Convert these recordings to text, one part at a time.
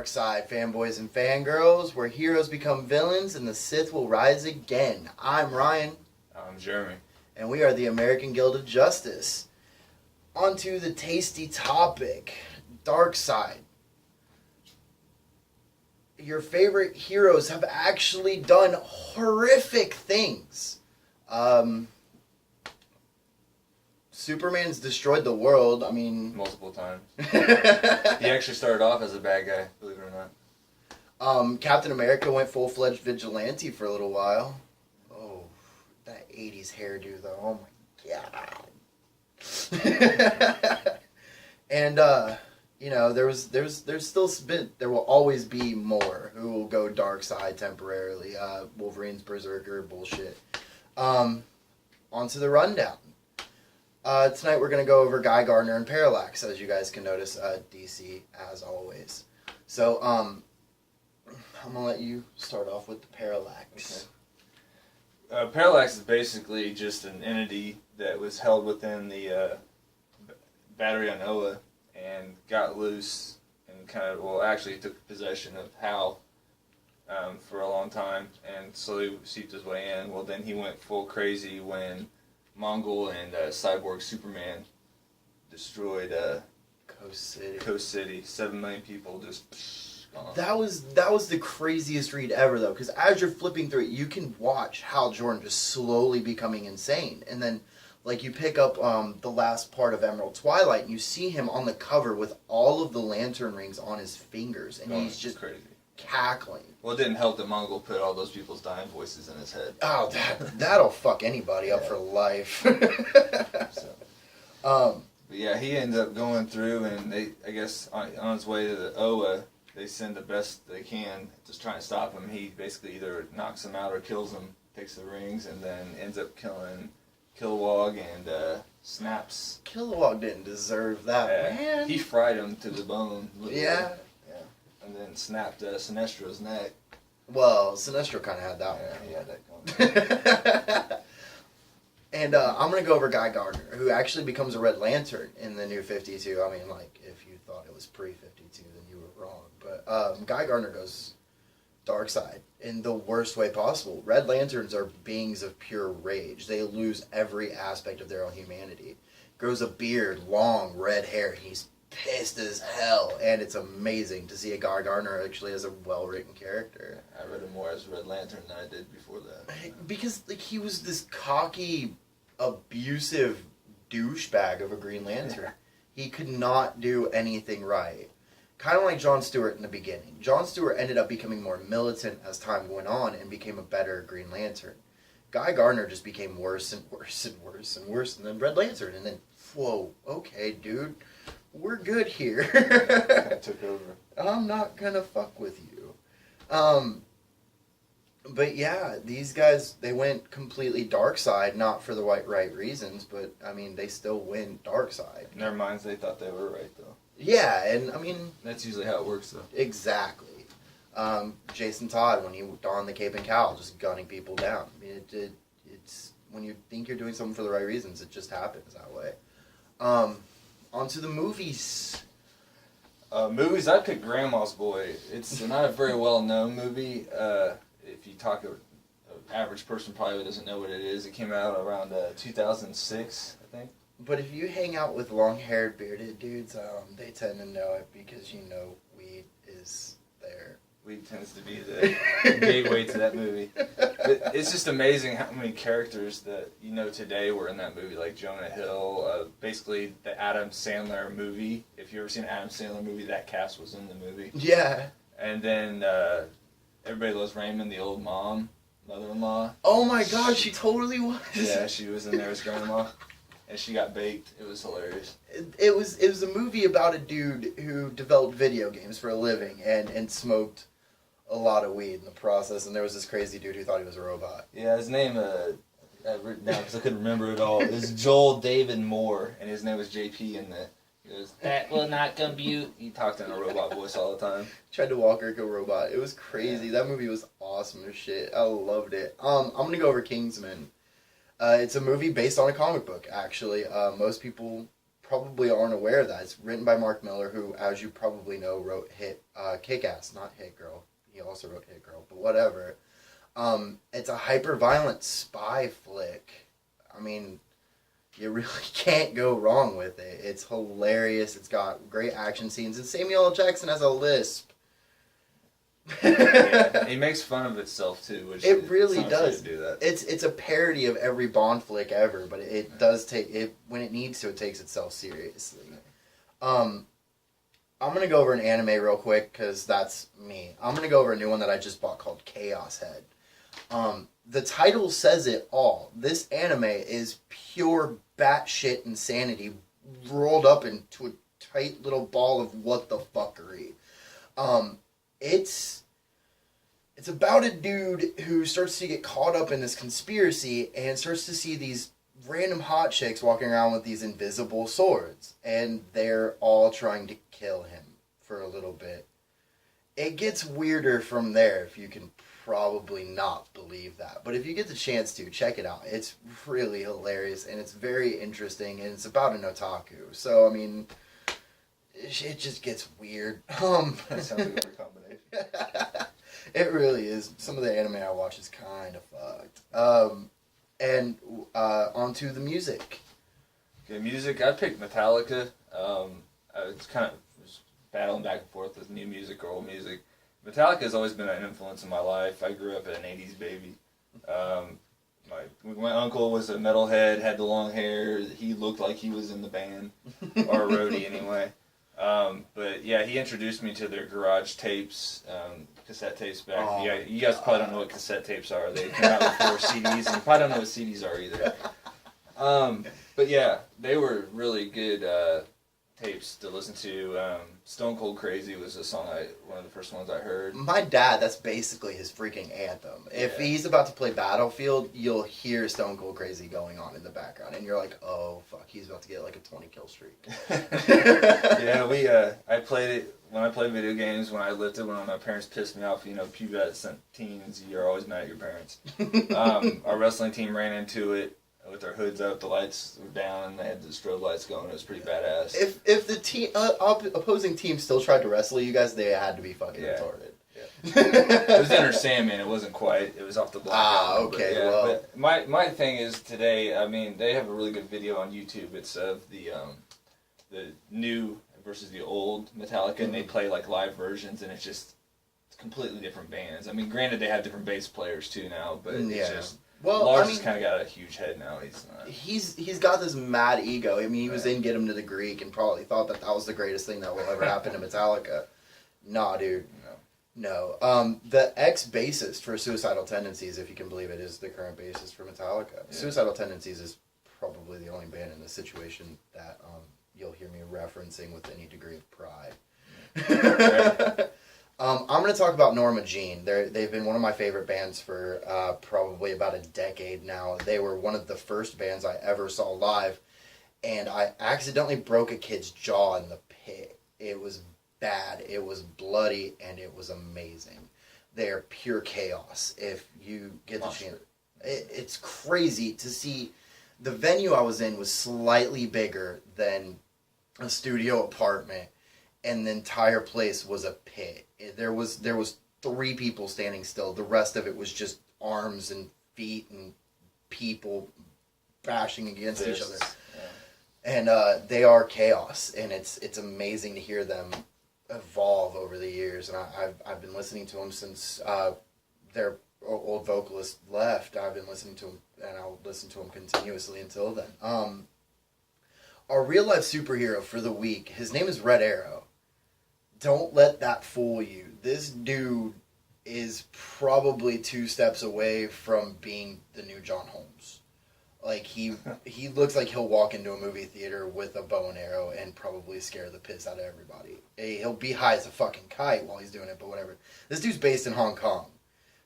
dark side, fanboys and fangirls, where heroes become villains and the Sith will rise again. I'm Ryan. I'm Jeremy. And we are the American Guild of Justice. On to the tasty topic, dark side. Your favorite heroes have actually done horrific things. Superman's destroyed the world. I mean, multiple times. He actually started off as a bad guy, believe it or not. Captain America went full-fledged vigilante for a little while. Oh, that 80s hairdo though. Oh my god. And you know, there's still there will always be more who will go dark side temporarily. Wolverine's berserker bullshit. On to the rundown. Tonight we're going to go over Guy Gardner and Parallax, as you guys can notice, DC as always. So, I'm going to let you start off with the Parallax. Okay. Parallax is basically just an entity that was held within the battery on Oa and got loose and actually took possession of Hal for a long time and slowly seeped his way in. Well, then he went full crazy when Mongol and Cyborg Superman destroyed Coast City. 7 million people just gone. That was the craziest read ever, though, because as you're flipping through it, you can watch Hal Jordan just slowly becoming insane. And then, like, you pick up the last part of Emerald Twilight, and you see him on the cover with all of the lantern rings on his fingers, and he's just crazy. Cackling. Well, it didn't help that Mongol put all those people's dying voices in his head. Oh, that'll fuck anybody up for life. But yeah, he ends up going through, and I guess on his way to the Oa, they send the best they can to try and stop him. He basically either knocks him out or kills him, takes the rings, and then ends up killing Kilowog and snaps. Kilowog didn't deserve that, man. He fried him to the bone. Literally. Yeah. And then snapped Sinestro's neck. Well, Sinestro kind of had that one. He had that going. And I'm going to go over Guy Gardner, who actually becomes a Red Lantern in the New 52. I mean, like, if you thought it was pre-52, then you were wrong. But Guy Gardner goes dark side in the worst way possible. Red Lanterns are beings of pure rage. They lose every aspect of their own humanity. Grows a beard, long, red hair. He's pissed as hell, and it's amazing to see a Guy Gardner actually as a well-written character. I read him more as Red Lantern than I did before that. Because like he was this cocky, abusive douchebag of a Green Lantern. He could not do anything right. Kind of like Jon Stewart in the beginning. Jon Stewart ended up becoming more militant as time went on and became a better Green Lantern. Guy Gardner just became worse and worse and worse and worse than Red Lantern, and then, whoa, okay, dude. We're good here. I took over. I'm not gonna fuck with you. But yeah, these guys, they went completely dark side, not for the right reasons, but I mean, they still went dark side. In their minds, they thought they were right, though. Yeah, and I mean... That's usually how it works, though. Exactly. Jason Todd, when he donned the cape and cowl, just gunning people down. I mean, it's when you think you're doing something for the right reasons, it just happens that way. On to the movies. Movies, I picked Grandma's Boy. It's not a very well-known movie. If you talk an average person probably doesn't know what it is. It came out around 2006, I think. But if you hang out with long-haired, bearded dudes, they tend to know it because, you know, weed is there. Weed tends to be the gateway to that movie. But it's just amazing how many characters that you know today were in that movie, like Jonah Hill, basically the Adam Sandler movie. If you've ever seen an Adam Sandler movie, that cast was in the movie. Yeah. And then Everybody Loves Raymond, the old mother-in-law. Oh my god, she totally was. Yeah, she was in there as grandma. And she got baked. It was hilarious. It was a movie about a dude who developed video games for a living and smoked a lot of weed in the process, and there was this crazy dude who thought he was a robot. Yeah, his name, I've written down because I couldn't remember it all. It was Joel David Moore, and his name was JP in the... He goes, that will not compute. He talked in a robot voice all the time. Tried to walk like a robot. It was crazy. Yeah. That movie was awesome as shit. I loved it. I'm going to go over Kingsman. It's a movie based on a comic book, actually. Most people probably aren't aware of that. It's written by Mark Miller, who, as you probably know, wrote Kick-Ass, not Hit Girl. He also wrote Hit Girl, but whatever. It's a hyper-violent spy flick. I mean, you really can't go wrong with it. It's hilarious. It's got great action scenes, and Samuel L. Jackson has a lisp. Yeah, it makes fun of itself too, which it really does. Do that. It's a parody of every Bond flick ever, but it does take it when it needs to. It takes itself seriously. I'm gonna go over an anime real quick because that's me. I'm gonna go over a new one that I just bought called Chaos Head. The title says it all. This anime is pure batshit insanity rolled up into a tight little ball of what the fuckery. It's about a dude who starts to get caught up in this conspiracy and starts to see these random hot chicks walking around with these invisible swords, and they're all trying to kill him for a little bit. It gets weirder from there, if you can probably not believe that. But if you get the chance to, check it out. It's really hilarious, and it's very interesting, and it's about an otaku. So, I mean, it just gets weird. That sounds like a good combination. It really is. Some of the anime I watch is kind of fucked. And onto the music. Okay, music. I picked Metallica. I was kind of battling back and forth with new music or old music. Metallica has always been an influence in my life. I grew up an '80s baby. My uncle was a metalhead, had the long hair. He looked like he was in the band, or a roadie anyway. But yeah, he introduced me to their garage tapes, cassette tapes back. Oh, yeah, you guys probably don't know what cassette tapes are. They came out before CDs, and you probably don't know what CDs are either. But yeah, they were really good tapes to listen to. Stone Cold Crazy was one of the first ones I heard. My dad, that's basically his freaking anthem. If he's about to play Battlefield, you'll hear Stone Cold Crazy going on in the background, and you're like, oh, fuck, he's about to get like a 20 kill streak. Yeah, I played it when I played video games, when I lived it, when my parents pissed me off. You know, pubescent teens, you're always mad at your parents. Our wrestling team ran into it with their hoods up, the lights were down, and they had the strobe lights going. It was pretty badass. If the opposing team still tried to wrestle you guys, they had to be fucking retarded. Yeah. It was Enter Sandman. It wasn't quite. It was off the block. Okay. But, yeah, well, but my thing is today. I mean, they have a really good video on YouTube. It's of the new versus the old Metallica, and they play like live versions, and it's completely different bands. I mean, granted, they have different bass players too now, but it's just. Well, Lars has kind of got a huge head now. He's not. He's got this mad ego. I mean, he was in Get Him to the Greek and probably thought that was the greatest thing that will ever happen to Metallica. Nah, dude. No. The ex-bassist for Suicidal Tendencies, if you can believe it, is the current bassist for Metallica. Yeah. Suicidal Tendencies is probably the only band in this situation that you'll hear me referencing with any degree of pride. Right. I'm going to talk about Norma Jean. They've been one of my favorite bands for probably about a decade now. They were one of the first bands I ever saw live, and I accidentally broke a kid's jaw in the pit. It was bad, it was bloody, and it was amazing. They're pure chaos. If you get the chance, it's crazy to see. The venue I was in was slightly bigger than a studio apartment, and the entire place was a pit. There was 3 people standing still. The rest of it was just arms and feet and people bashing against each other. Yeah. And they are chaos, and it's amazing to hear them evolve over the years. And I've been listening to them since their old vocalist left. I've been listening to them, and I'll listen to them continuously until then. Our real life superhero for the week, his name is Red Arrow. Don't let that fool you. This dude is probably 2 steps away from being the new John Holmes. Like, he looks like he'll walk into a movie theater with a bow and arrow and probably scare the piss out of everybody. He'll be high as a fucking kite while he's doing it, but whatever. This dude's based in Hong Kong.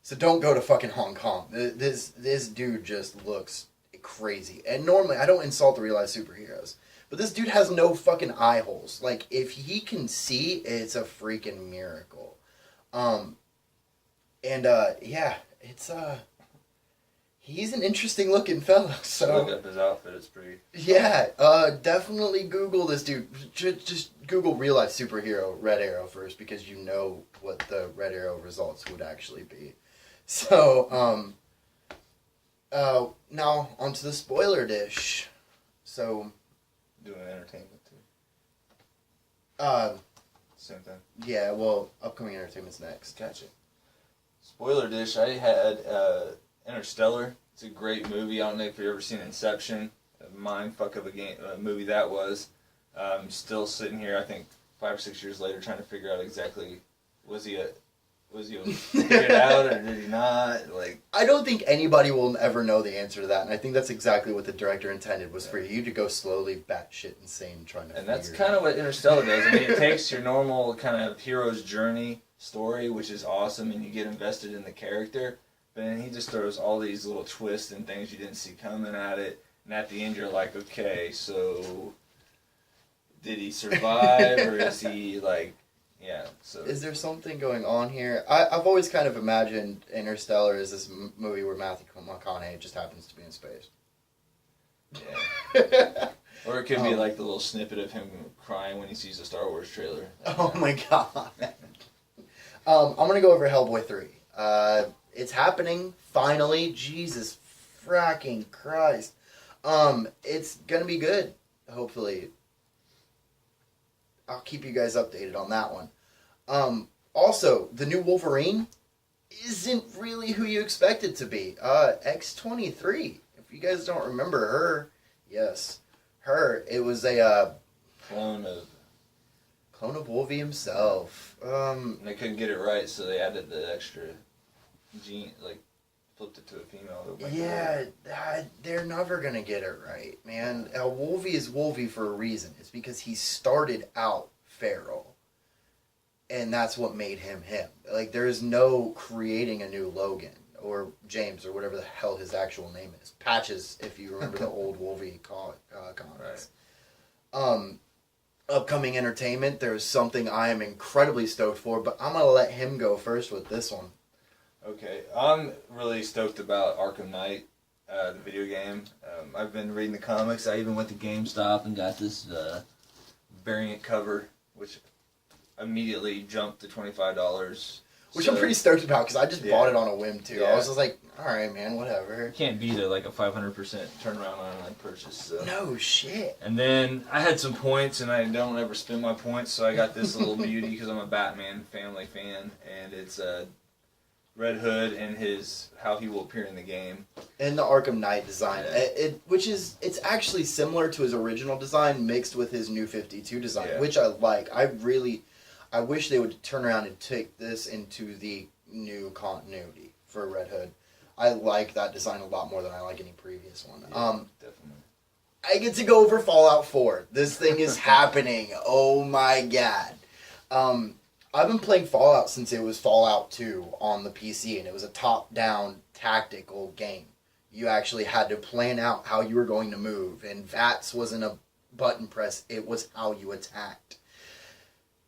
So don't go to fucking Hong Kong. This dude just looks crazy. And normally, I don't insult the real life superheroes. But this dude has no fucking eye holes. Like, if he can see, it's a freaking miracle. Yeah, it's, he's an interesting looking fella. So look up his outfit; it's pretty. Yeah, definitely Google this dude. Just Google real life superhero Red Arrow first, because you know what the Red Arrow results would actually be. So, now onto the spoiler dish. So, Doing entertainment too. Same thing. Yeah, well, upcoming entertainment's next. Gotcha. Spoiler dish. I had Interstellar. It's a great movie. I don't know if you've ever seen Inception. A mind fuck of a movie that was. Still sitting here, I think 5 or 6 years later, trying to figure out exactly was he figured it out or did he not? Like, I don't think anybody will ever know the answer to that, and I think that's exactly what the director intended, was for you to go slowly batshit insane trying to. And that's kind of what Interstellar does. I mean, it takes your normal kind of hero's journey story, which is awesome, and you get invested in the character. But then he just throws all these little twists and things you didn't see coming at it. And at the end, you're like, okay, so did he survive, or is he like, yeah? So is there something going on here? I've always kind of imagined Interstellar as this movie where Matthew McConaughey just happens to be in space. Yeah. Or it could be like the little snippet of him crying when he sees the Star Wars trailer. Oh my god. I'm gonna go over Hellboy 3. It's happening finally. Jesus fracking Christ. It's gonna be good. Hopefully. I'll keep you guys updated on that one. Also, the new Wolverine isn't really who you expect it to be. X-23. If you guys don't remember her, yes, her. It was a Clone of Wolvie himself. And they couldn't get it right, so they added the extra gene, like flipped it to a female. Yeah, they're never gonna get it right, man. Wolvie is Wolvie for a reason. It's because he started out feral, and that's what made him him. Like, there is no creating a new Logan or James or whatever the hell his actual name is. Patches, if you remember the old Wolvie comics. Right. Upcoming entertainment, there's something I am incredibly stoked for, but I'm gonna let him go first with this one. Okay, I'm really stoked about Arkham Knight, the video game. I've been reading the comics. I even went to GameStop and got this variant cover, which immediately jumped to $25. Which I'm pretty stoked about, because I just bought it on a whim, too. Yeah. I was just like, alright, man, whatever. You can't beat it, like a 500% turnaround online purchase. So. No shit. And then I had some points, and I don't ever spend my points, so I got this little beauty, because I'm a Batman family fan, and it's Red Hood and how he will appear in the game. And the Arkham Knight design, it's actually similar to his original design mixed with his new 52 design, which I like. I wish they would turn around and take this into the new continuity for Red Hood. I like that design a lot more than I like any previous one. Yeah, definitely. I get to go over Fallout 4. This thing is happening. Oh my god. I've been playing Fallout since it was Fallout 2 on the PC, and it was a top-down tactical game. You actually had to plan out how you were going to move, and VATS wasn't a button press, it was how you attacked.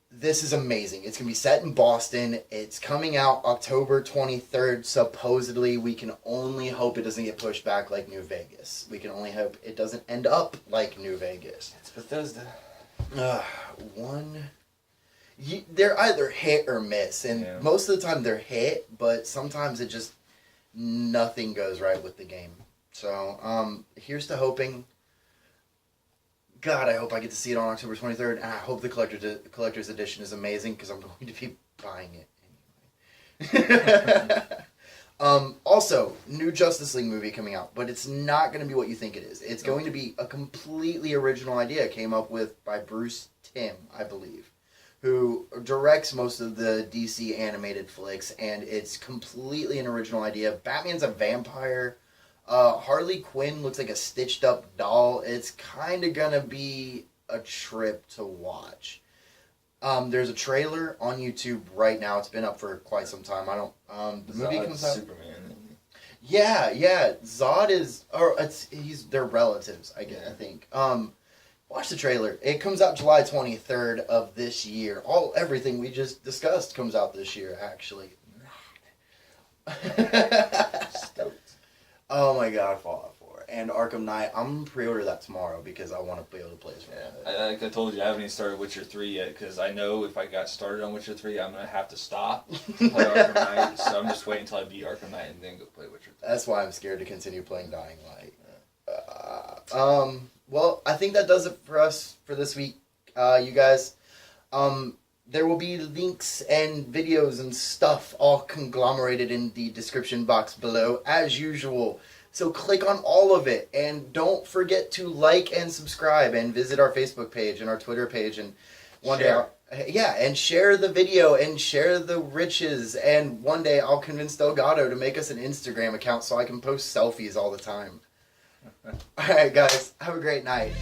This is amazing. It's going to be set in Boston. It's coming out October 23rd, supposedly. We can only hope it doesn't get pushed back like New Vegas. We can only hope it doesn't end up like New Vegas. It's Bethesda. They're either hit or miss, and most of the time they're hit, but sometimes it just, nothing goes right with the game. So, here's to hoping. God, I hope I get to see it on October 23rd, and I hope the collector's edition is amazing, because I'm going to be buying it anyway. Also, new Justice League movie coming out, but it's not going to be what you think it is. It's going to be a completely original idea came up with by Bruce Timm, I believe, who directs most of the DC animated flicks, and it's completely an original idea. Batman's a vampire. Harley Quinn looks like a stitched up doll. It's kind of gonna be a trip to watch. There's a trailer on YouTube right now. It's been up for quite some time. The movie comes out. Superman. Yeah. Zod is, they're relatives, I guess. I think. Watch the trailer. It comes out July 23rd of this year. Everything we just discussed comes out this year, actually. Stoked. Oh my god, Fallout 4 and Arkham Knight. I'm gonna pre-order that tomorrow because I want to be able to play as Like I told you, I haven't even started Witcher 3 yet because I know if I got started on Witcher 3, I'm going to have to stop to play Arkham Knight. So I'm just waiting until I beat Arkham Knight and then go play Witcher 3. That's why I'm scared to continue playing Dying Light. Well, I think that does it for us for this week, you guys. There will be links and videos and stuff all conglomerated in the description box below, as usual. So click on all of it, and don't forget to like and subscribe, and visit our Facebook page and our Twitter page, and one day, and share the video and share the riches. And one day I'll convince Delgado to make us an Instagram account so I can post selfies all the time. All right, guys, have a great night.